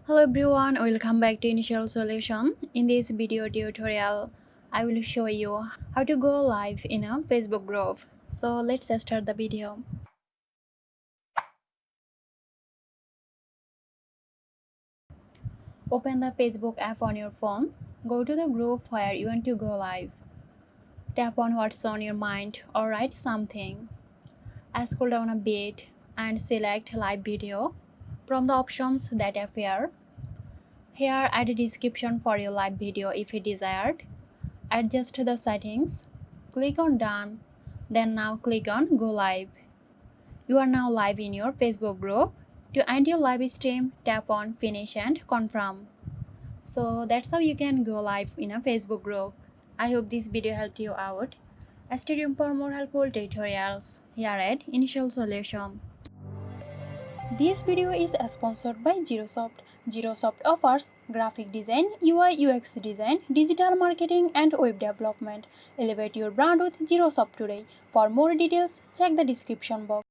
Hello everyone, welcome back to Initial Solution. In this video tutorial, I will show you how to go live in a Facebook group. So let's start the video. Open the Facebook app on your phone. Go to the group where you want to go live. Tap on what's on your mind or write something. Scroll down a bit and select live video from the options that appear. Here add a description for your live video if you desired. Adjust the settings, click on done, then now click on go live. You are now live in your Facebook group. To end your live stream, tap on finish and confirm. So that's how you can go live in a Facebook group. I hope this video helped you out. Stay tuned for more helpful tutorials here at Initial Solution. This video is sponsored by Girosoft. Girosoft offers graphic design, UI UX design, digital marketing and web development. Elevate your brand with Girosoft today. For more details, check the description box.